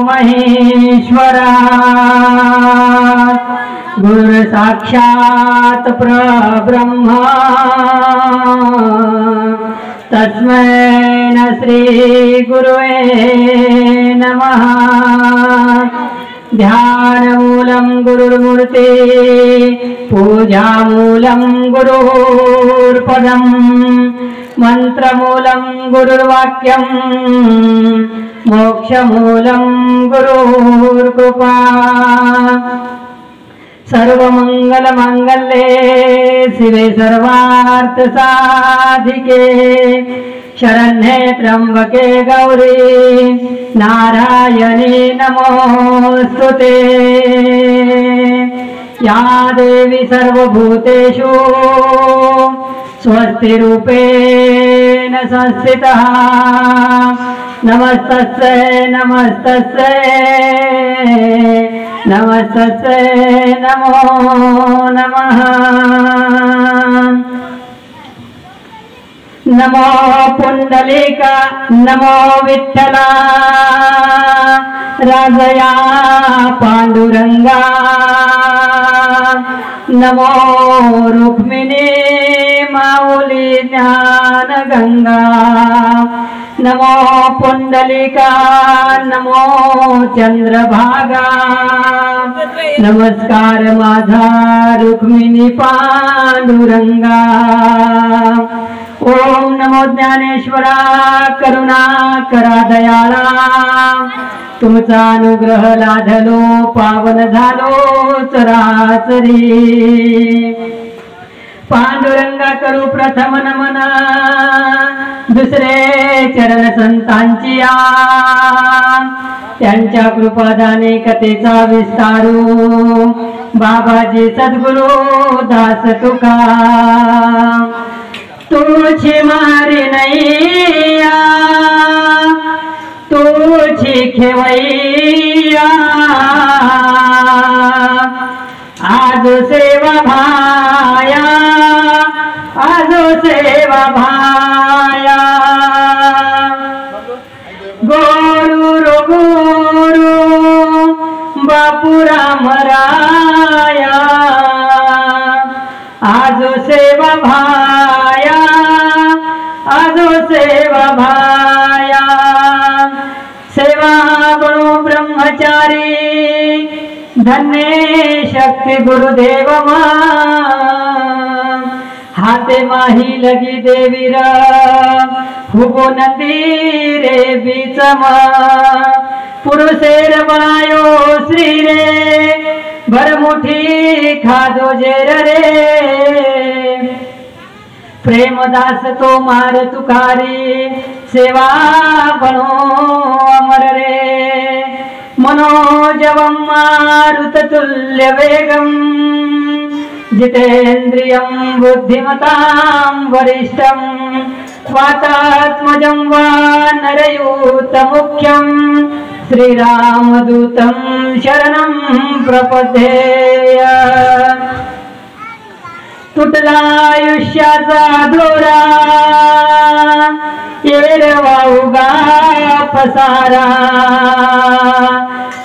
महेश्वरा गुरु साक्षात् परब्रह्मा तस्मै न श्री गुरुवे नमः। ध्यानमूलं गुरुर्मूर्ति पूजामूलं गुरुर्पदं मंत्रमूलं गुरुर्वाक्यं मोक्षमूलं गुरुर्कृपा। सर्वमंगलमांगल्ये शिवे सर्वार्थसाधिके शरण्ये त्र्यंबके गौरी नारायणी नमोस्तुते। या देवी सर्वभूतेषु स्वस्तिरूपेण संस्थितः नमस्तस्यै नमस्तस्यै नमस्तस्यै नमो नमः। नमो पुंडलिका नमो विठ्ठला राजया पांडुरंगा नमो रुक्मिणी माऊली ज्ञानगंगा नमो पुंडलिका नमो चंद्रभागा नमस्कार माझा रुक्मिणी पांडुरंगा। ओम नमो ज्ञानेश्वरा करुणा करा दयाळा तुमचा अनुग्रह लाधलो पावन झालो चराचरी। पांडुरंगा करू प्रथम नमन दुसरे चरण संतांची त्यांच्या कृपादाने कथेचा विस्तारू बाबाजी सद्गुरु दास तुका। तुझी मारी नैया तुझी खेवैया आज सेवा भाया आज सेवा भाया गोरू रो गोरू बापूराम राया आज सेवा भाया आज सेवा भाया। सेवा बनो ब्रह्मचारी धन्य शक्ति गुरुदेव हाते माही लगी देवीर हुबो नदी रे बीचम पुरुषेर बनायो श्री रे भरमुठी खादो जेर रे। प्रेमदास तो मार तुकारी सेवा बनो अमर रे। मनोजवं मारुततुल्य वेगं जितेन्द्रियं बुद्धिमतां वरिष्ठं वातात्मजं वा नरयूतमुख्यं श्रीरामदूतं शरणं प्रपद्ये। तुटला आयुष्याचा दोरा येरवाऊगा पसारा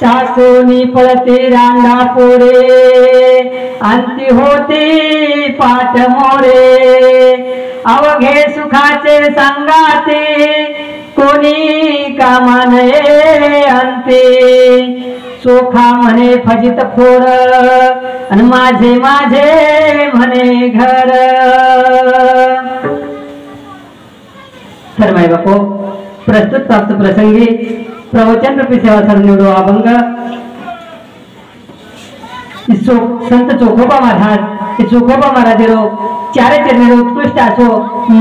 टाकूनी पळती रांडा पोरे अंती होती पाठ मोरे। अवघे सुखाचे सांगाते कोणी कामा नये अंती सोखा म्हणे फजित फोर आणि माझे माझे म्हणे घर। तर माय बापो प्रस्तुत प्राप्त प्रसंगी प्रवचन रूपी सेवा सर निवडो अभंग संत चोखोबा महाराज चोखोबा महाराजेरो चारे चरणेरो उत्कृष्ट असो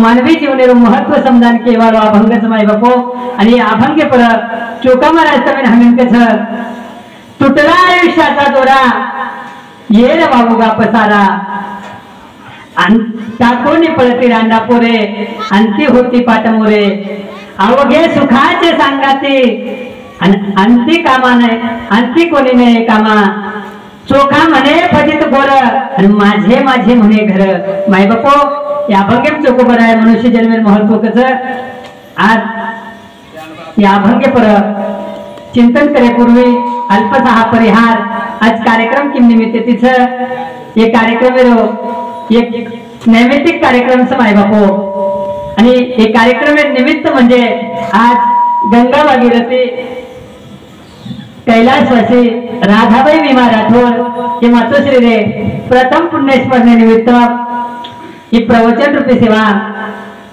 मानवी जीवनेरो महत्व समजान केवाळो अभंगच माय बापो। आणि अभंगे पर चोखा महाराज तमेन हमेंकच तुटला आयुष्याचा दोरा येर वावुगा पसारा टाकोनी पळती रांडा पोरे अंती होती पाटमोरे। अवघे सुखाचे सांगाते अंती कामा नाही अंती कोणी नाही कामा चोखा म्हणे फजित गोर आणि माझे माझे म्हणे घर। माय बापो या अभंगेम चोखोबर आहे मनुष्य जन्मेर महत्व कस आज या अभंगे पर चिंतन करेपूर्वी अल्पसा हा परिहार आज कार्यक्रम किम निमित्त तिथं ये कार्यक्रम एक नैमित्तिक कार्यक्रम समाय बापू आणि हे कार्यक्रम निमित्त म्हणजे आज गंगा भागीरथी कैलासवासी राधाबाई विमा राठोड हे मातोश्री रे प्रथम पुण्यस्मरणेनिमित्त ही प्रवचन रूपी सेवा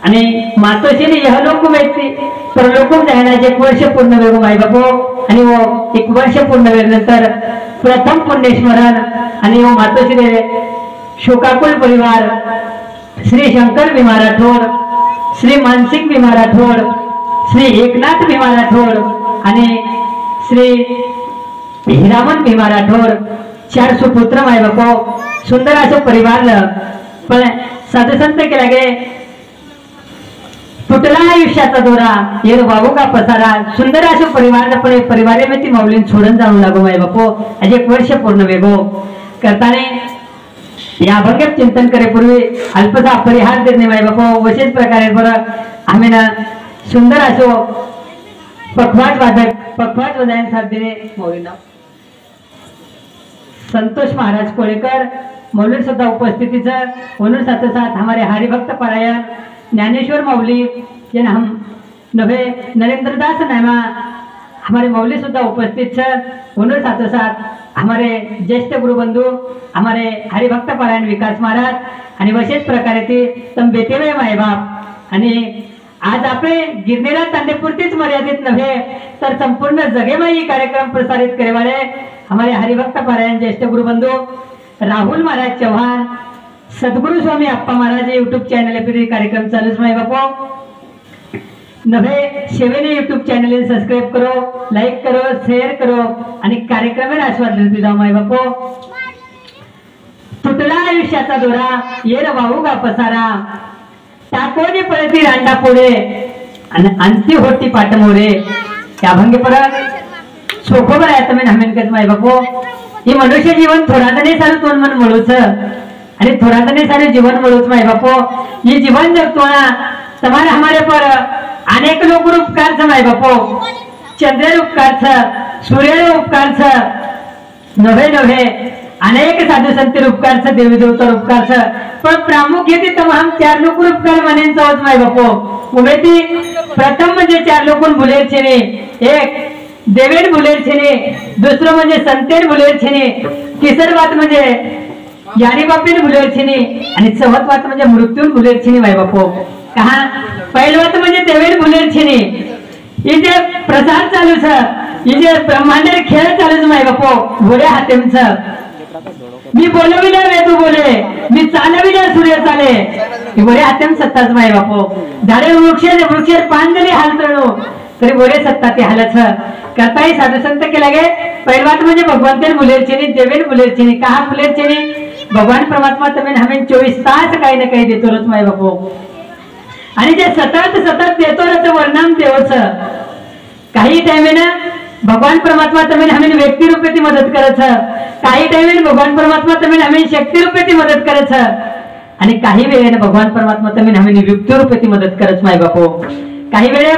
आणि मातोश्रीने यहलोक व्यक्ती परलोकम जाण्याचे 1 वर्ष पूर्ण वेळ माई बापू आणि वो 1 वर्ष पूर्ण वेळ नंतर प्रथम पुण्यस्मरण आणि वो मातोश्री शोकाकुल परिवार श्री शंकर भीमा राठोड, श्री मानसिक भीमा राठोड, श्री एकनाथ भीमा राठोड आणि श्री हिरामन भीमा राठोड 4 सुपुत्र माय बापू सुंदर असं परिवार पण साधुसंत केला गे तुटला आयुष्याचा दोरा ये बाबू का पसारा सुंदर असं परिवार पण परिवारामध्ये माऊलीन सोडून जाऊन लागो माय बापू आज 1 वर्ष पूर्ण वेगो करताने या अभंग चिंतन करेपूर्वी अल्पसा परिहार देणे माय बापू विशेष प्रकारे बरं आम्ही ना सुंदर असो पखवाज वादन साथ देणे मौलीना संतोष महाराज कोळेकर मौली सुद्धा उपस्थितीचं म्हणून साथ हमारे हरिभक्त पारायण ज्ञानेश्वर मौली जिन हम नभे नरेंद्र दास नामा हमारे मौली सुद्धा उपस्थित छ म्हणून साथ हमारे ज्येष्ठ गुरुबंधू हमारे हरिभक्त पारायण विकास महाराज आणि विशेष प्रकारे ते तम बेटेवे माय बाप आणि आज आपले गिरनेरा तांडेपुरतीच मर्यादित नव्हे तर संपूर्ण जगेमाई कार्यक्रम प्रसारित करेवाले हमारे हरिभक्त पारायण ज्येष्ठ गुरुबंधू राहुल महाराज चौहान सद्गुरु स्वामी अप्पा महाराज यूट्यूब चॅनल पर कार्यक्रम चालू माय बापू नवे सेवेने यूट्यूब चॅनल सब्सक्राइब करो लाइक करो शेयर करो आणि कार्यक्रम आस्वाद देते जाऊ माय बापू तुटला आयुष्याचा दोरा येर वाहू का पसारा टाकोनी पळती रांडा पुढे आणि अंती होती पाटमोरे त्या भंगी परत सोखोबर आहे तुम्ही हमेनकच माय बापू ही मनुष्य जीवन थोडा तरी सारं तोंड मन मिळूच आणि थोडा तरी सारे जीवन मिळूच माय बापू ये जीवन जगतो ना तुम्हारे हमारे पर अनेक लोग उपकार छ माय बापू चंद्र उपकार छ सूर्य उपकार छ नव्हे नव्हे अनेक साधु संत उपकार छ देवी देवता उपकार छ पण प्रामुख्य ते तमाम 4 लोक उपकार मानेन चौथ माय बापू उमेती प्रथम म्हणजे 4 लोकून भुलेर छेने एक देवेन भुलेर छेने दुसरं म्हणजे संतेन भुलेर छेने तिसर बात म्हणजे यानी बापीन भुलेर छेने आणि चौथ बात म्हणजे मृत्यून भुलेर छेने माय बापू कहा पहिली बात म्हणजे देवेन भुलेर छेने ये जे प्रसार चालू छ ये जे ब्रह्मांड खेळ चालू माय बापू घोडे हातेम छ मी बोलविला रे तू बोले मी चालविला सूर्य चाले बरे हातेम सत्ताच माय बापू झाडे वृक्ष पान जरी हालतळो तरी बरे सत्ता ते हालच करताही साधू संत केला गे पहिली बात म्हणजे भगवंतेन भुलेर छेने देवेन भुलेर छेने कहा भुलेर छेने भगवान परमात्मा तुम्ही हमें 24 तास काही ना काही देतो रोज माय बापू आणि जे सतत देतो त्याचं वर्णन देवच काही टाइमेना भगवान परमात्मा तुम्ही हमें व्यक्ती रूपे ती मदत करत काही टाइमेने भगवान परमात्मा तुम्ही हमें शक्ती रूपे ती मदत करत आणि काही वेळेने भगवान परमात्मा तुम्ही हमें युक्ती रूपे ती मदत करत माय बापू काही वेळे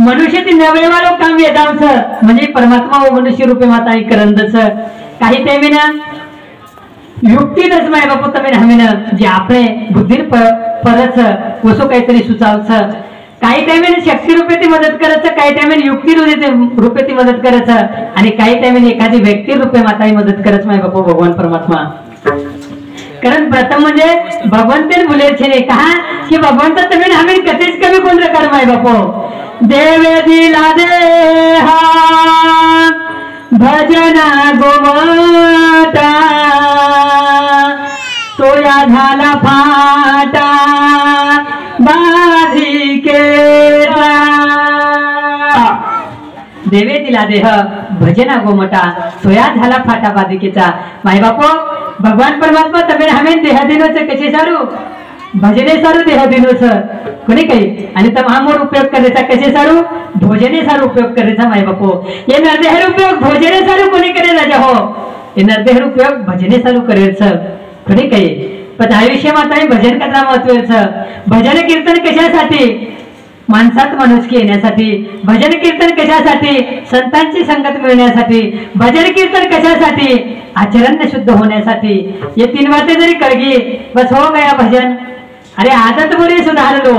मनुष्य ती नवेवालो काम वेदांच म्हणजे परमात्मा व मनुष्य रूपे माता ही करंदच काही टाइमेना युक्ती दस माय बापू तुम्ही हमें जे आपले बुद्धी परच वसो काहीतरी सुचावच काही टाइमेने शक्ती रूपे ती मदत करत काही टाइमेने युक्ती रूपे ती मदत करत आणि काही टाइमेने एखादी व्यक्ती रूपे माता ही मदत करत माय बापू भगवान परमात्मा कारण प्रथम म्हणजे भगवंतेन भुलेर छेने कहा की भगवंत तुम्ही हमें कधीच कमी कोण प्रकार माय बापू देवे दिला देहा भजना गोमाता तो या झाला फाटा बाधी केला देवे दिला देह भजना गोमटा सोया झाला फाटा बाधिकेचा माय बापू भगवान परमात्मा तुम्ही हमें देह दिनोच कसे सारू भजने सारू देह दिनोच कोणी काही आणि तमामोर उपयोग करायचा कसे सारू भोजने सारू उपयोग करायचा माय बापू ये नरदेहर उपयोग भोजने सारू कोणी करेल जा हो ये नरदेहर उपयोग भजने सारू करेल कोणी काही पण आयुष्य माता भजन कथा महत्वाचं भजन कीर्तन कशासाठी माणसात माणुसकी येण्यासाठी, भजन कीर्तन कशासाठी, संतांची संगत मिळण्यासाठी, भजन कीर्तन कशासाठी, आचरण शुद्ध होण्यासाठी। ये तीन बातें जरी कळगी बस हो गया भजन। अरे आदत बुरी सुधार लो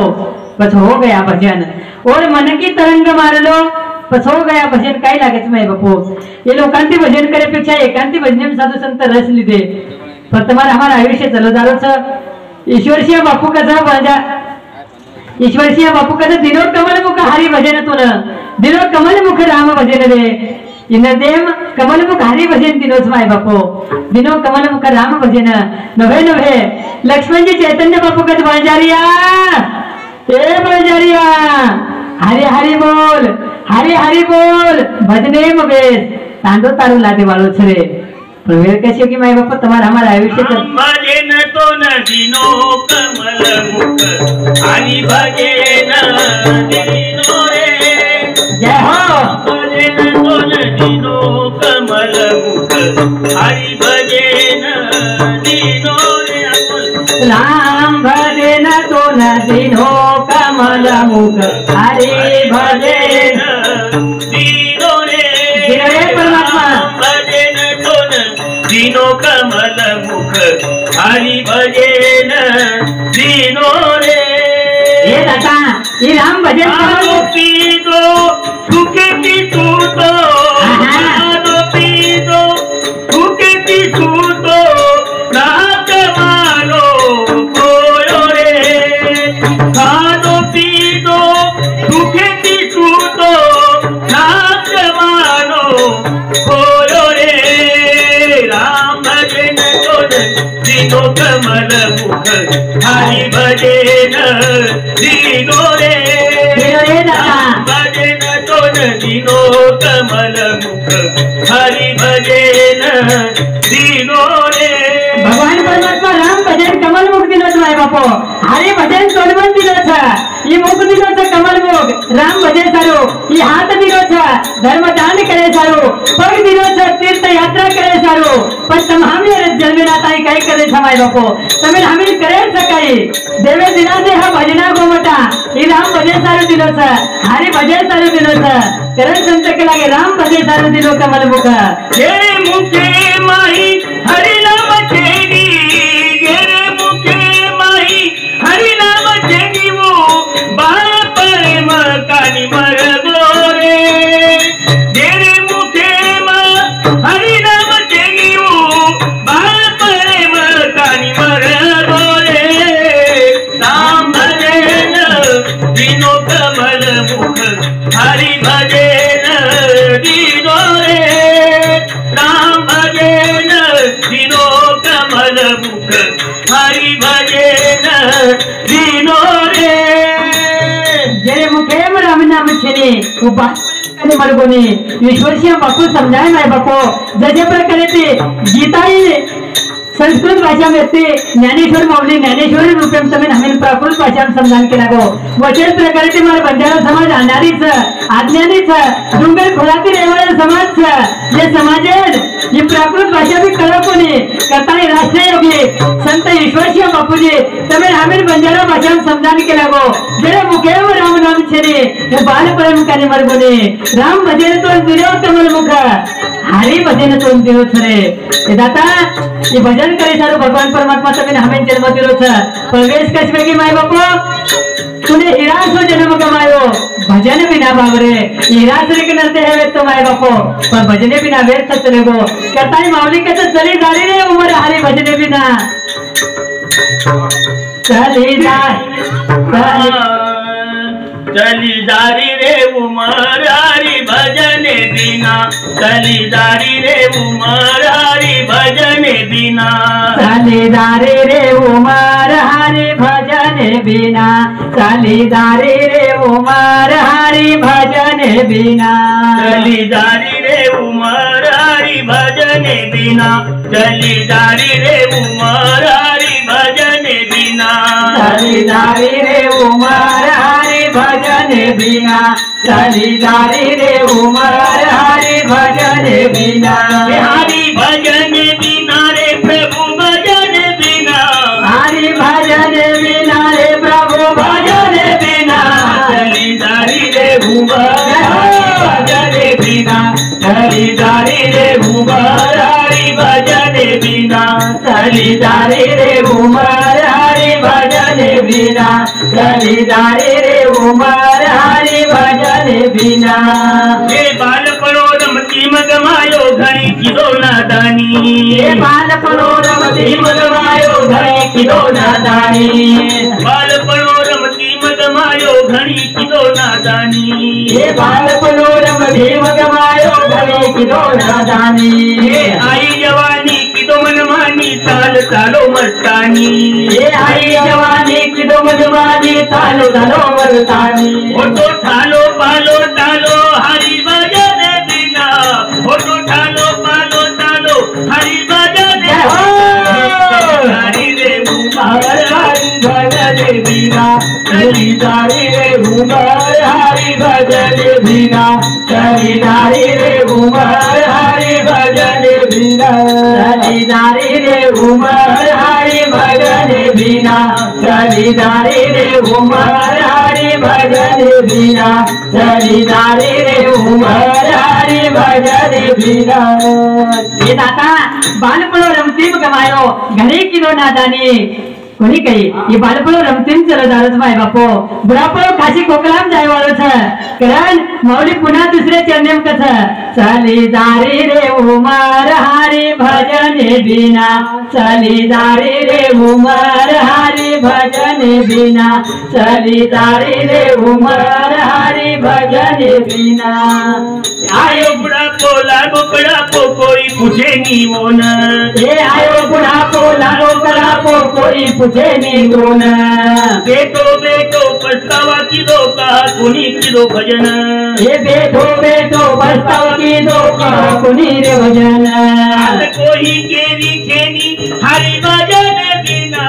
बस हो गया भजन, और मन की तरंग मार लो बस हो गया भजन। काय लागत नाही बापू, ये लोकांची भजन करण्यापेक्षा एकांती भजन में साधु संत रस लीधे पर तुम्हारा हमारा आयुष्य चलो जारो छ। ईश्वर सिंह बापू कसा बजा, ईश्वर सिंह बापू कसा दिनो कमल मुख हरि भजन तुन, दिनो कमल मुख राम भजन रे। इंद्रदेव कमल मुख हरि भजन दिनोच माय बापू, दिनो कमल मुख राम भजन नव्हे नव्हे। लक्ष्मण जी चैतन्य बापू कद बळजारिया, ए बळजारिया हरि हरि बोल, हरि हरि बोल, भजने मबेस तांडो तारू लादे वाळो छरे। वेळ कशी की माय बापा तुम्हारा हमारा आयुष्य भजन तो दिनो कमल मुख हरि भजन दिनो रे। जय हो। भजन तो दिनो कमल मुख हरि भजन दिनो रे। राम भजन तो दिनो कमल मुख हरि भजन दिनो रे। परमात्मा भजन तो दिनो कमल मुख हरि भजन दिनो रे। ये दाता ये राम भजन पीदो सुखे पिसुतो, पीदो सुखे पिसुतो रात मानो कोयो रे। खादो पीदो सुखे पिसुतो रात मानो कोयो रे। राम भजन तो दिनो कमल मुख हरि भजन दिनो रे। भजन तो दिनो कमल मुख हरि भजन दिनो रे। भगवान परमात्मा राम भजन कमल मुख दिनोच माय बापो, हरि भजन तोडमन दिनोच, ये मुख दिनोच कमल मुख। राम भजन सारो ये हाथ दिनोच, धर्म दान करे सारो, पग दिनोच तीर्थ यात्रा करे सारो। पण तम हमें जन्मनाताई काय करे माय बापो, तमें हमें करे सकाई देवे दिना से हा भजना गोमटा। ये राम भजन सारो दिनोच, हरि भजन सारो दिनोच, करण संत के लागे राम भजन सारो दिनो कमल मुख। तेरे मुखे माही हरि नाम चेनी, तेरे मुखे माही हरि नाम चेनी वो बाल पर मकानी मर गोरे। तेरे मुखे माँ हरि नाम चेनी वो बाल पर मकानी मर गोरे। राम भजन दिनो कमल मुख हरि भजन दिनो रे। राम भजन दिनो कमल मुख हरि भजन दिनो रे। जेरे मुखे राम नाम छेने उबा मरगोने ईश्वर सिंह बापू समजाय माय बापो, जसे प्रकारे ते गीताई संस्कृत भाषा में ते ज्ञानेश्वर माऊली ज्ञानेश्वरी रूपेम तमें हमें प्राकृत भाषा में समझान केला गो। वचन प्रकारे ते मार बंजारा समाज अनारीच अज्ञानीच डुंगर खोलाती रेवाळे समाज ये समाजेन ये प्राकृत भाषा भी कळो कोणी करताय राष्ट्रीय योगी संत ईश्वर सिंह बापूजी तमें हमें बंजारा भाषा में समझान केला गो। जेरे मुखे राम नाम छेने हे बाल परम काने मरगोने। राम भजन तो दिनो कमल मुख हरि भजन तो दिनो छरे। ए दाता ये भजन करे सारो भगवान परमात्मा तमें हमें जन्म दिलो छ। प्रवेश कशवेगी माय बापो तूने हिरासो जन्म कमायो, भजन बिना बाबरे हिरास रे के नरते है तो माय बापो, पर भजने बिना व्यर्थ चले गो। करताई माऊली के तो चली जारी रे उमर हरि भजने बिना चली जारी रे उमर हरि भजन बिना, चली जारी रे उमर हरि भजन बिना। चली जारी रे उमर हरि भजन बिना, चली जारी रे उमर हरि भजन बिना। चली जारी रे उमर हरि भजन बिना, चली जारी रे उमर हरि भजन बिना। चली जारी रे उमर हरि भजन बिना, चली जारी रे उमर हरि भजन बिना। हरि भजन बिना रे प्रभु भजन बिना, हरि भजन बिना रे प्रभु भजन बिना। चली चली जारी रे उमर हरि भजन बिना चली जारी रे उमर हरि भजन बिना चली जारी रे उमर हरि भजन बिना हे बालपणो रमती मगमायो घणी किलो नादानी हे बालपणो रमती मगमायो घणी किलो नादानी बालपणो रमती मगमायो घणी किलो नादानी हे बालपणो रमती मगमायो घणी किलो नादानी हे आई जवानी किलो मनमानी ताल तालो मस्तानी हे आई जवानी किलो मनमानी ताल तालो मस्तानी ओटो ठालो पालो तालो हरि भजन बिना ओटो ठालो पालो तालो हरि भजन हरि रे उमर हरि भजन बिना चली जारी रे उमर हरि भजन बिना चली जारी रे उमर हरि भजन बिना चली जारी रे उमर हरि भजन बिना चली जारी रे उमर हरि भजन बिना चली जारी रे उमर हरि भजन बिना हे दाता बालपणो रमतीम गमायो घणी किलो नादानी कोणी काही हे बालपणो रमतीम चलो दारच माय बापो बुढापणो काशी कोकलाम जाय वाळो छ कारण माऊली पुन्हा दुसरे चरणेम कस चली जारी रे उमर हरि भजन बिना चली जारी रे उमर हरि भजन बिना चली जारी रे उमर हरि भजन बिना आयो बुढ़ापो लागो कड़ापो कोई पूछे नी वो न ये आयो बुढ़ापो लागो कड़ापो कोई पूछे नी वो न बेटो बेटो पछतावा की दो का कुनी की दो भजन ये बेटो बेटो पछतावा की दो का कुनी रे भजन आत कोई केरी खेनी हरि भजन बिना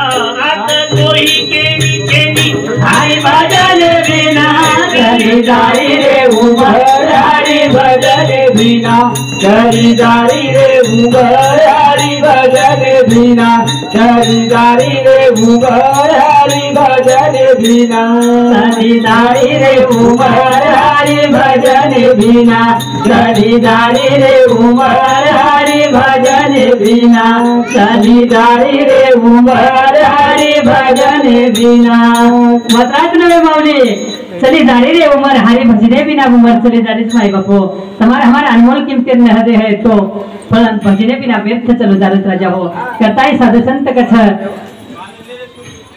आत कोई केरी खेनी हरि भजन बिना चली जारी रे उमर हरि भजन बिना चली जारी रे उमर हरि भजन बिना चली जारी रे उमर हरि भजन बिना चली जारी रे उमर हरि भजन बिना चली जारी रे उमर हरि भजन बिना चली जारी रे उमर हरि भजन बिना मतराज नवे माऊली चली जारी रे उमर हरि भजने बिना उमर चली जारी माई बापो तुम्हारे हमारे अनमोल कीमती नहदे है तो फल भजने बिना व्यर्थ चलो जारत राजा हो करताय साधु संत कछ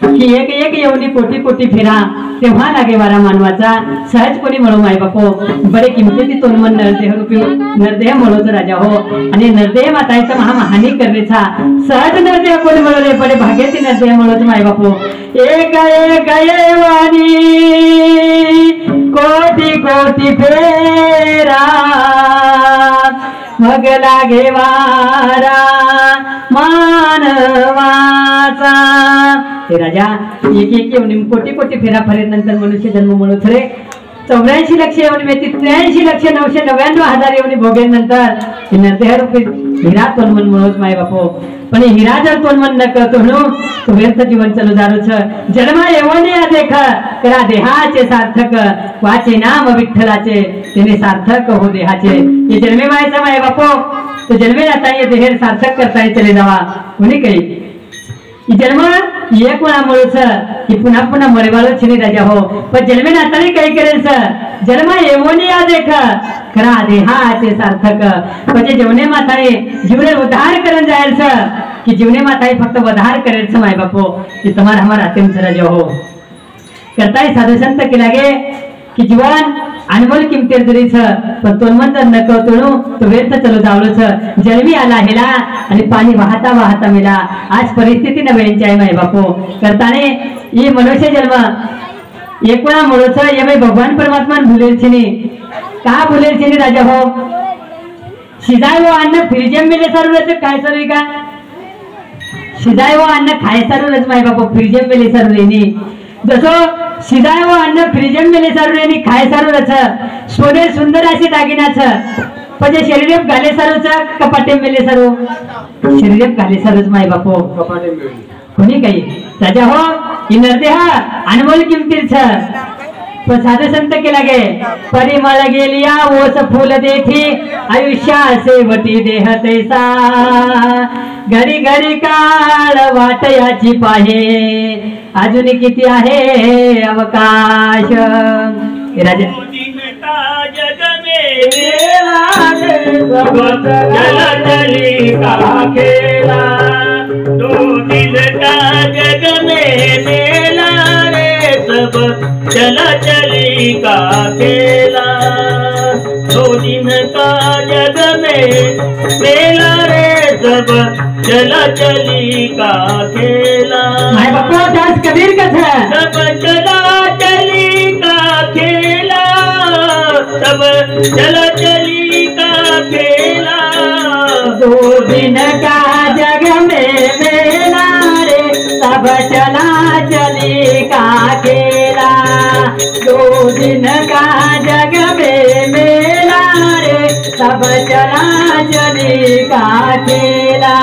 की एक एक येऊनी कोटी कोटी फिरा तेव्हा लागे वारा मानवाचा सहज कोणी म्हणू माय बापो बरे किमतीची तोंडमन नरदेह रूपी नरदेह म्हणूच राजा हो आणि नरदेह मातायचा महामहानी करणेचा सहज नरदेह कोणी म्हणले बरे भाग्याची नरदेह म्हणूच माय बापो एक एक येवानी कोटी कोटी फेरा मग लागे वारा मानवाचा हे राजा एक एक येऊन कोटी कोटी फेरा फरे नंतर मनुष्य जन्म म्हणूच रे 84 लक्ष येऊन 83,999,000 येऊन भोगेन नंतर नरदेह रूपी हिरा तोंडमन म्हणूच माय बापो पण हिरा जर तोंडमन न करतो म्हणून तो व्यर्थ जीवन चलो जारो छ जन्म येऊन या देख करा देहाचे सार्थक वाचे नाम विठ्ठलाचे तिने सार्थक हो देहाचे ये जन्मे मायचा माय बापो तो जन्मे जाता ये देह सार्थक करता चले जावा कोणी काही जन्म एक वेळा मुळच की पुन्हा पुन्हा मरेवालो छिनी राजा हो पण जन्मे नाताने काही करेल सर जन्म येऊन या देख खरा देहाचे सार्थक म्हणजे जेवणे माताने जीवने उद्धार करून जाईल सर की जीवने माताने फक्त उद्धार करेल स माय बापो की तुम्हारा हमारा अत्यंत राजा हो करताय साधु संत के लागे की जीवन अनमोल किमतीर जरी छ पण तोंडमन जर न कळतो तो व्यर्थ चलो जावलो छ जन्मी आला हेला आणि पाणी वाहता वाहता मेला आज परिस्थिती न वेळेंची आहे माय बापो करताने ही मनुष्य जन्म एक वेळा म्हणूच ये बाई भगवान परमात्मा भुलेल छिनी का भुलेल छिनी राजा हो शिजाय वो अन्न फ्रीजेम मेले सर्वच काय सर्व का शिजाय वो अन्न खाय सर्वच माय बापो फ्रीजेम मेले सर्वनी जसो शिजाय व अन्न फ्रीजेम मेले सारू खाय सारू सोने सुंदर असे दागिनाच पण शरीर घाले सारूच कपाटे मेले सारू शरीर घाले सारूच माय बापो कपाटे कोणी काही राजा हो ही नरदेह अनमोल किमतीर छ पण साधू संत केला गे परिमळ गेलिया ओस फुल देठी आयुष्या सेवटी देह तैसा घरी घरी काळ वाट याची पाहे अजून किती आहे अवकाश राजा जग में चली का खेला दो दिन का जग में मेला रे सब चला चली का खेला दो दिन का जग में मेला रे सब चला चली का खेला माय बापा दास कबीर कथा सब चला चली का खेला सब चला चली का खेला दो दिन का जग में मेला रे सब चला चली का खेला दो दिन का जग में मेला रे सब चला चली का खेला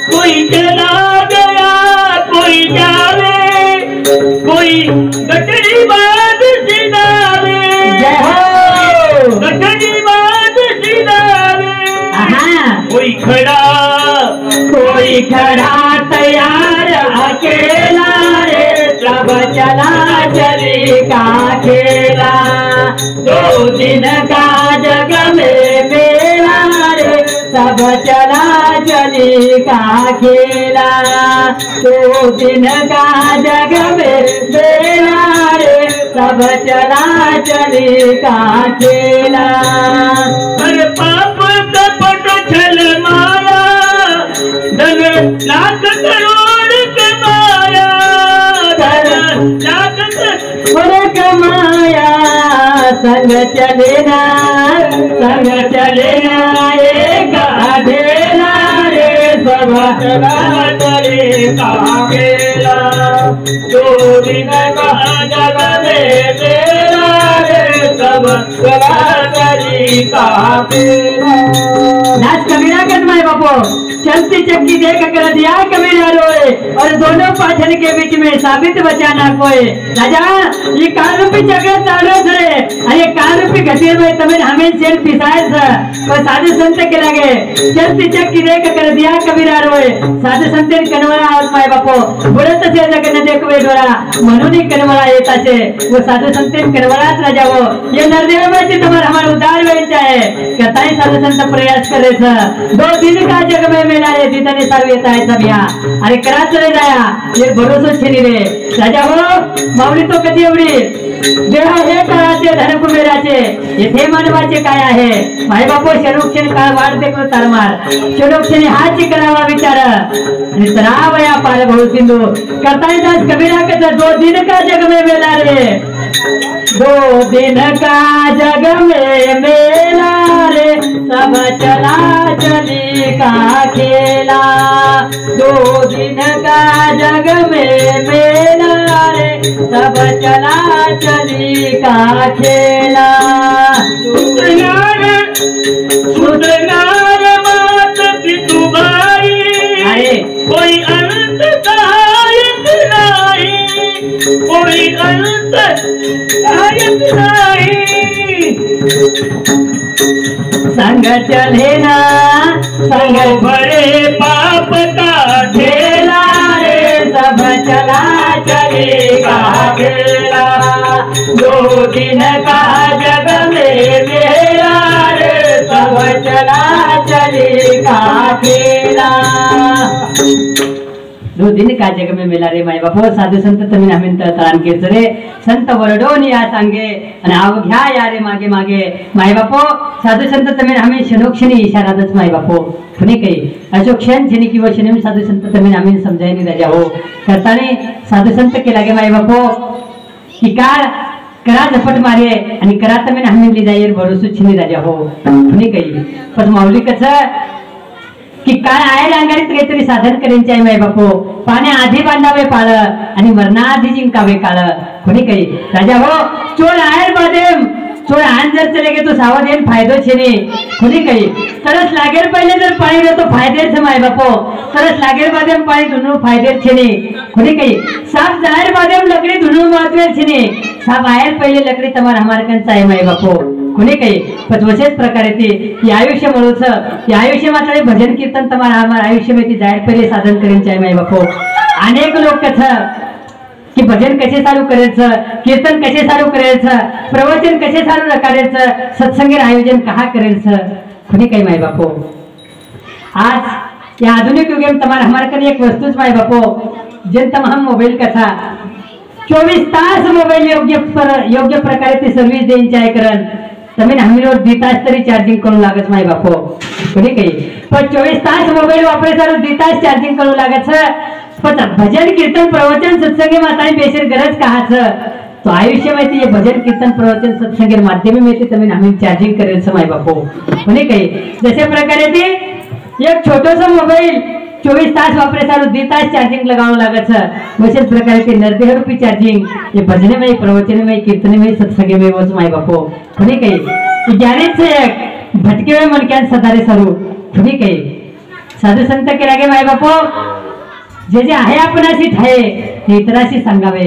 कोई चला गया कोई जावे कोई गटरी बात सिनावे जय हो गटरी बात सिनावे कोई खड़ा तैयार अकेला रे सब चला चली का खेला दो दिन का जग में मेला रे सब चला चली का खेला दो दिन का जग में मेला रे सब चला चली का खेला हर पाप कपट छल माया धन लाख करोड़ कमाया धन लाख करोड़ कमाया संग चलेना एक अधेला रे सब चला चले का खेला दो दिन का जग में मेला रे सब चला चली का खेला नाच कबीरा कर माय बापो चलती चक्की देख कर दिया कबीरा रोए और दोनों पाछन के बीच में साबित बचाना कोई राजा ये कार रूपी जगत चालू थे अरे कार रूपी घटीर में तमें हमें सेल पिसाए था और साधु संत के लगे चलती चक्की देख कर दिया कबीरा रोए साधु संत कनवरा और माय बापो बुरत से जगन देखो डोरा म्हणून कनवरा येता छे वो साधु संत कनवराच राजा हो ये नरदेव में तुम्हारा हमारा उद्धार वेचा है कताई साधु संत प्रयास करे था दो दिन का जग में मेला रे जितने सारू येता है सब यहाँ अरे करा चले जाया ये भरोसा छेनी रे राजा हो माऊली तो कधी एवढी देहा हे कराचे धन कुबेराचे येथे मानवाचे काय आहे माय बापो शरोक्षण काळ वाट देखो तारमार शरोक्षणी हाची करावा विचार आणि तरावया पार भाऊ सिंधू करताय दास कबीरा के दो दिन का जग में मेला रे दो दिन का जग में मेला रे सब चला चली का खेला दो दिन का जग में मेला रे सब चला चली का खेला सुधनार मात पितु भाई अरे कोई अंत सहायक नहीं कोई अंत सहायक नहीं संग चले ना संग बड़े पाप का खेला रे सब चला चलेगा खेला दो दिन का जग में मेला रे सब चला चलेगा खेला दो दिन का जग में मेला रे माय बापो साधू संत तुम्ही आम्ही तळान केच रे संत वरडोनी या सांगे आणि आव घ्या या रे मागे मागे माय बापो साधू संत तुम्ही आम्ही क्षणोक्षणी इशारातच माय बापो कुणी काही अशो क्षण क्षणी किंवा क्षणी साधू संत तुम्ही आम्ही समजायनी राजा हो करताने साधू संत केला गे माय बापो की काळ करा झपट मारे आणि करा तुम्ही आम्ही लिजायर भरोसो छिनी राजा हो कुणी काही पण माऊली कसं की काय आहे अंगारीत काहीतरी साधन करायचे आहे माय बापो पाण्या आधी बांधावे पाळ आणि मरणाआधी जिंकावे काळ कोणी काही राजा हो चोर आहे बादेम थोड़ा आन जर चले गए तो सावधान फायदो छे ने खुली कही तरस लागेर पहले जर पानी रहे तो फायदे छे माय बापो तरस लागेर बाद में पानी दुनु फायदे छे ने खुली कही साफ जाहिर बाद में लकड़ी दुनु महत्व छे ने साफ आयर पहले लकड़ी तमार हमार कन चाहे माय बापो खुली कही पचवशेच प्रकारे ती या आयुष्य मळोच या आयुष्य मात्र भजन कीर्तन तमार हमार आयुष्य में ती जाहिर पहले साधन करेन चाहे माय बापो अनेक लोक कथा कि भजन कसे चालू करायचं कीर्तन कसे चालू करायचं प्रवचन कसे चालू करायचं सत्संगीर आयोजन कहा करायचं खुनी काही माय बापो आज या आधुनिक युगे में तमार हमारे कने एक वस्तुच माय बापो जन तमाम मोबाइल कथा 24 तास मोबाइल योग्य प्रकारे ते सर्व्हिस देईन चाय करन तमें हमीवर 2 तास तरी चार्जिंग करू लागत माय बापो खुनी काही पण 24 तास मोबाइल वापरे सारू 2 तास चार्जिंग करू लागत भजन कीर्तन प्रवचन सत्संगी माता बेसर गरज कहाच तो आयुष्य माहिती ये भजन कीर्तन प्रवचन सत्संगी माध्यम में तमें आम्ही चार्जिंग करेल माय बापो म्हणे काही जसे प्रकारे ते एक छोटोसा मोबाइल 24 तास वापरे सारू 2 तास चार्जिंग लगावं लागत वैसे प्रकारे ते नरदेह रूपी चार्जिंग ये भजन में प्रवचन में कीर्तन में सत्संगी में वच माय बापो म्हणे काही ज्ञानेच एक भटके में मनक्यान सदारे सारू म्हणे काही साधू संत के लागे माय बापो जे जे आहे आपणाशी ठाये ते इतराशी सांगावे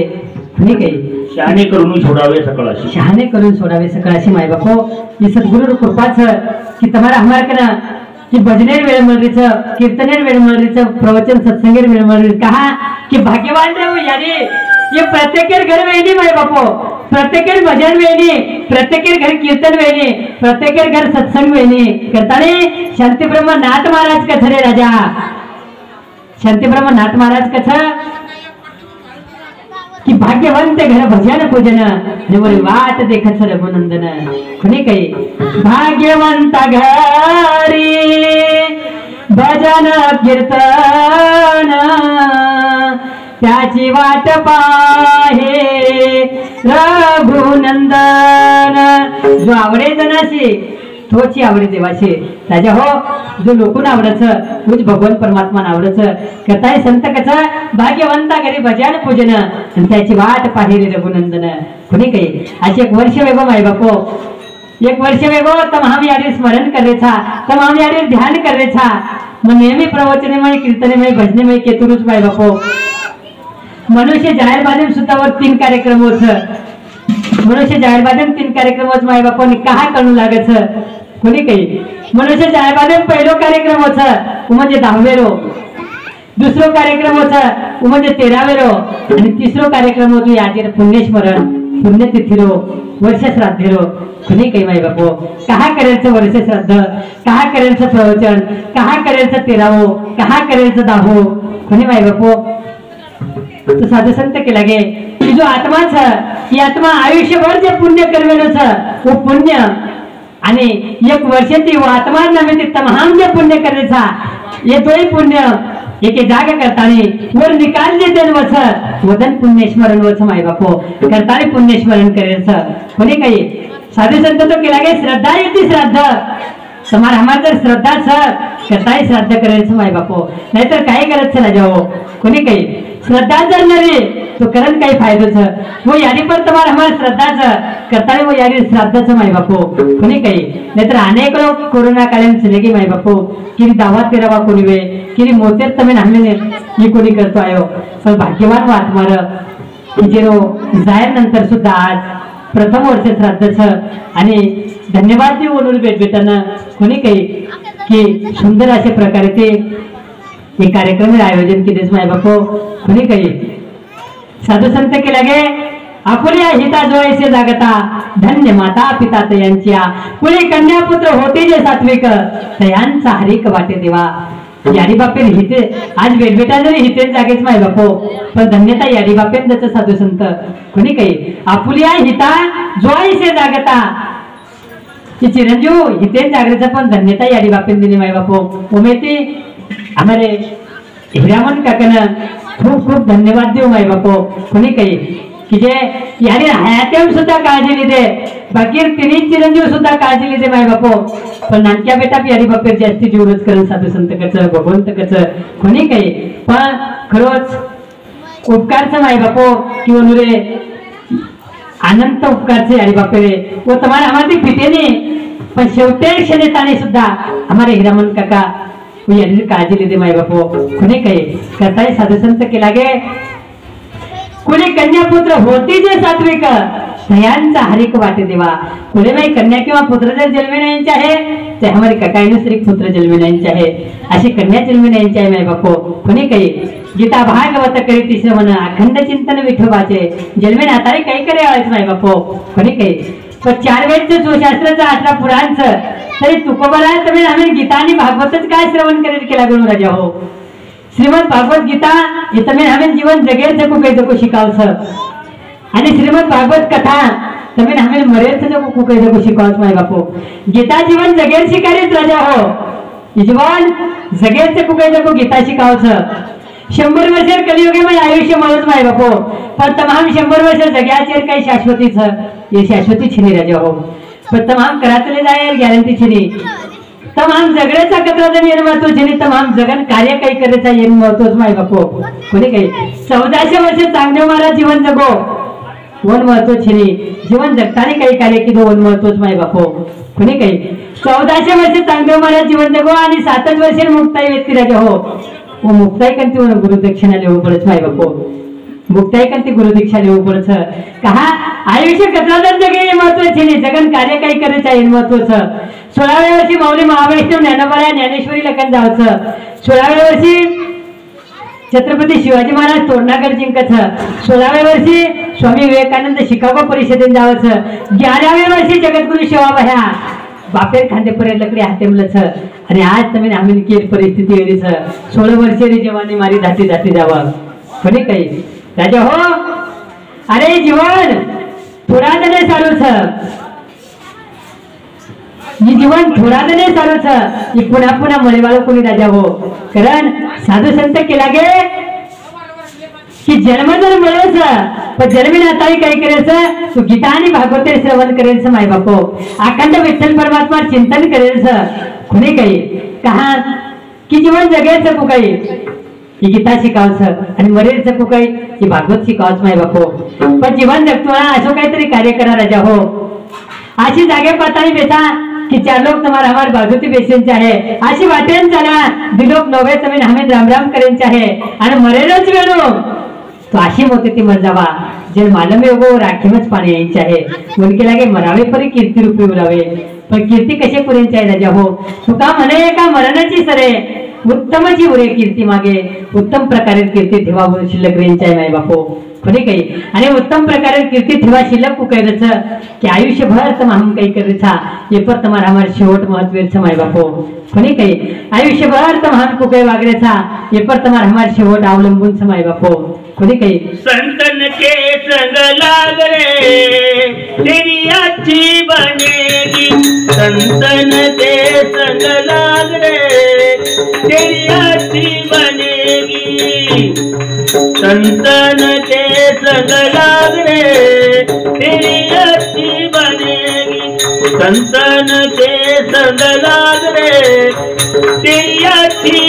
म्हणे काही शहाणे करून सोडावे सकळाशी शहाणे करून सोडावे सकळाशी माय बापो ही सद्गुरु कृपाच की तुम्हारा हमार कना कि भजनेर वेळ मळरीच कीर्तनेर वेळ मळरीच प्रवचन सत्संगेर वेळ मळरी कहा कि भाग्यवान रे यानी ये प्रत्येकेर घर वेणी माय बापो प्रत्येकेर भजन वेणी प्रत्येकेर घर कीर्तन वेणी प्रत्येकेर घर सत्संग वेणी करताने शांती ब्रह्म नाथ महाराज कथरे राजा शांती ब्रह्म नाथ महाराज कथा कि भाग्यवंत घर भजन पूजन निवरी वाट देखत रघुनंदन खुनी काही भाग्यवंत घरी भजन कीर्तन त्याची वाट पाहे रघुनंदन जो आवडे जनाशी तोची आवडे देवाशी राजा हो जो लोकून आवडच तुझ भगवान परमात्मा आवडच कथाय संत कथा भाग्यवंता घरी भजन पूजन आणि त्याची वाट पाहिली रघुनंदन कुणी काही अशी एक वर्ष वेगो माय बापो एक वर्ष वेगो तमाम यारी स्मरण करायचा तमाम यारी ध्यान करायचा मग नेहमी प्रवचनेमय कीर्तनेमय भजनेमय केतुरुच माय बापो मनुष्य जाहीर माध्यम सुद्धा वर 3 कार्यक्रम होत मनुष्य जाहीर माध्यम 3 कार्यक्रम होत माय बापो कहा करू लागत कोणी काही मनुष्य जाहीर माध्यम पहिलो कार्यक्रम होता म्हणजे 10वेरो दुसरो कार्यक्रम होता म्हणजे 13वेरो आणि तिसरो कार्यक्रम होतो यादीर पुण्यस्मरण पुण्यतिथीरो वर्ष श्राद्धेरो कोणी काही माय बापो कहा करायचं वर्ष श्राद्ध कहा करायचं प्रवचन कहा करायचं 13वो कहा करायचं 10वो कोणी माय बापो तो साधू संत केला गे की जो आत्मा छ ही आत्मा आयुष्यभर जे पुण्य करवेलो छ वो पुण्य आणि एक वर्ष ती आत्मा नव्हे ते तमाम जे पुण्य करायचा ये दोही पुण्य एके जागा करताने वर निकाल देते वच वदन पुण्य स्मरण वच माय बापो करताने पुण्य स्मरण करायचं कोणी काही साधू संत तो केला गे श्रद्धा येते श्राद्ध समार हमार जर श्रद्धा छ करताय श्राद्ध करायचं माय बापो नाहीतर काय करायचं ना जाओ कोणी काही श्रद्धा जर नव्हे तो करण काही फायदोच वो यारी पण तुम्हाला हमार श्रद्धाच करताय वो यारी श्राद्धाच माय बापो कोणी काही नाहीतर अनेक लोक कोरोना काळात चले गे माय बापो किरी 10-13 कोणी वे किरी मोतेर तमे नामने ही कोणी करतो आयो पण भाग्यवान वाट मार की जेरो जायर नंतर सुद्धा आज प्रथम वर्ष श्राद्धच आणि धन्यवाद देऊ ओनूर भेटताना कोणी काही की सुंदर अशा प्रकारे ते हे कार्यक्रम आयोजन केलेच माय बापो कोणी काही साधू संत केला गे आपुल्या हिता जोयसे जागता धन्य माता पिता तयांच्या कुणी कन्या पुत्र होते जे सात्विक तयांचा हरिक वाटे देवा यारी बापेर हिते आज वेगवेगळ्या जरी हिते जागेच माय बापो पण धन्यता यारी बापेर त्याचं साधू संत कोणी काही आपुल्या हिता जोयसे जागता की चिरंजीव हिते जागरेचा पण धन्यता यारी बापेर दिली माय बापो उमेती हमारे हिरामन काकांना खूप खूप धन्यवाद देऊ माय बापो कोणी काही की जे याने हयातेम सुद्धा काळजी लिहिते बाकी तिन्ही चिरंजीव सुद्धा काळजी लिहिते माय बापो पण नानक्या बेटा यारी बापेर जास्ती जीवनच करून साधू संत कच भगवंत कच कोणी काही पण खरोच उपकारचं माय बापो किंवा नुरे अनंत उपकार से अरे बाप रे वो तुम्हारा हमारी पिते ने पण शेवटे क्षणे ताने सुद्धा हमारे हिरामन काका वो यांनी काळजी लेते माय बापो कोणी काही करताय साधू संत केला गे कोणी कन्या पुत्र होती जे सात्विक दयांचा हरिक वाटे देवा कोणी बाई कन्या किंवा पुत्र जर जन्मिण्याचे आहे ते हमारे काकाईने श्री पुत्र जन्मिण्याचे आहे अशी कन्या जन्मिण्याचे आहे माय बापो कोणी काही गीता भागवत करी तिसरं म्हण अखंड चिंतन विठोबाचे जन्मेने आता काही करे आळच माय बापो कोणी काही पण 4 वेदचं सुशास्त्राचं 18 पुराणचं तरी तुकोबरा तुम्ही आम्ही गीता आणि भागवतच काय श्रवण करेल केला गुरु राजा हो श्रीमद भागवत गीता इथं मी आम्ही जीवन जगेल जगू काही जगू शिकावचं आणि श्रीमद भागवत कथा तुम्ही आम्ही मरेल जगू काही जगू शिकावच माय बापू गीता जीवन जगेल शिकारीच राजा हो जीवन जगेल जगू काही जगू गीता शिकावचं 100 वर्ष कलियुगे मध्ये आयुष्य मळच माय बापू पण तमाम 100 वर्ष जग्याचे काही शाश्वतीच हे शाश्वती छिनी राजा हो पण तमाम करातले जाईल गॅरंटी छिनी तमाम जगण्याचा कत्राचा येण महत्व छिनी तमाम जगन कार्य काही करायचा येण महत्वच माय बापू कोणी काही 1400 वर्ष चांगले मारा जीवन जगो वन महत्व छिनी जीवन जगताना काही कार्य की वन महत्वच माय बापू कोणी काही 1400 वर्ष चांगले मारा जीवन जगो आणि 7 वर्ष मुक्ताई व्यक्ती राजा हो वो मुक्ताई कंती गुरुदक्षिणा लेवू पडच माय बापू मुक्ताई कंती गुरुदीक्षा लेवू पडच कहा आयुष्य कत्राचं जगे महत्वाचे नाही जगन कार्य काही करायचं आहे महत्वाचं 16व्या वर्षी माऊली महावैष्णव ज्ञानोबा ज्ञानेश्वरी लखन जावचं 16व्या वर्षी छत्रपती शिवाजी महाराज तोरणागड जिंकायचं 16व्या वर्षी स्वामी विवेकानंद शिकागो परिषदेत जावचं 11व्या वर्षी जगद्गुरु शिवाबाह्या बापेर खांदेपर्यंत लकडी हातेमलच आणि आज तुम्ही आम्ही केली परिस्थिती वेळीच 16 वर्षाची जवानी मारी जाती जाती जावं कोणी काही राजा हो अरे जीवन थोडा जणे सारूच ही जीवन थोडा जणे सारूच ही पुन्हा पुन्हा मळेवाळ कोणी राजा हो कारण साधू संत केला गे की जन्म जर मिळेल पण जन्मी नाताही काही करायचं तू गीता आणि भागवत श्रवण करेल माय बापो अखंड विठ्ठल परमात्मा चिंतन करेल कोणी काही कहा की जीवन जगेल सकू काही ही गीता शिकावचं आणि मरेल सकू काही ही भागवत शिकावच माय बापो पण जीवन जगतो ना असं काहीतरी कार्य करा राजा हो अशी जागे पाताळी बेटा कि 4 लोग तुम्हारा हमारे बाजूती बेसन चाहे अशी वाटेन चला दिलोक नवे तुम्ही हमें राम राम करेन चाहे आणि मरेलच वेळो तो अशी मोती ती मर जावा जे मालम योगो राखीमच पाणी यायचे आहे मुलगी लागे मरावे परी कीर्ती रूपी उरावे पण कीर्ती कशी पुरेंची आहे राजा हो तुका म्हणे का मरणाची सरे उत्तमची उरे कीर्ती मागे उत्तम प्रकारे कीर्ती ठेवा शिल्लक रेंची आहे माय बापो कोणी काही आणि उत्तम प्रकारे कीर्ती ठेवा शिल्लक कुकायच की आयुष्यभर तमाम काही करायचा ये पर तुम्हारा हमारे शेवट महत्व माय बापो कोणी काही आयुष्यभर तमाम कुकाय वागण्याचा ये पर तुम्हारा हमारे शेवट अवलंबून माय बापो कोणी काही संतन के संग लाग रे तेरी अच्छी बनेगी संतन के संग लाग रे तेरी अच्छी बनेगी संतन के संग लाग रे तेरी अच्छी बनेगी संतन के संग लाग रे तेरी अच्छी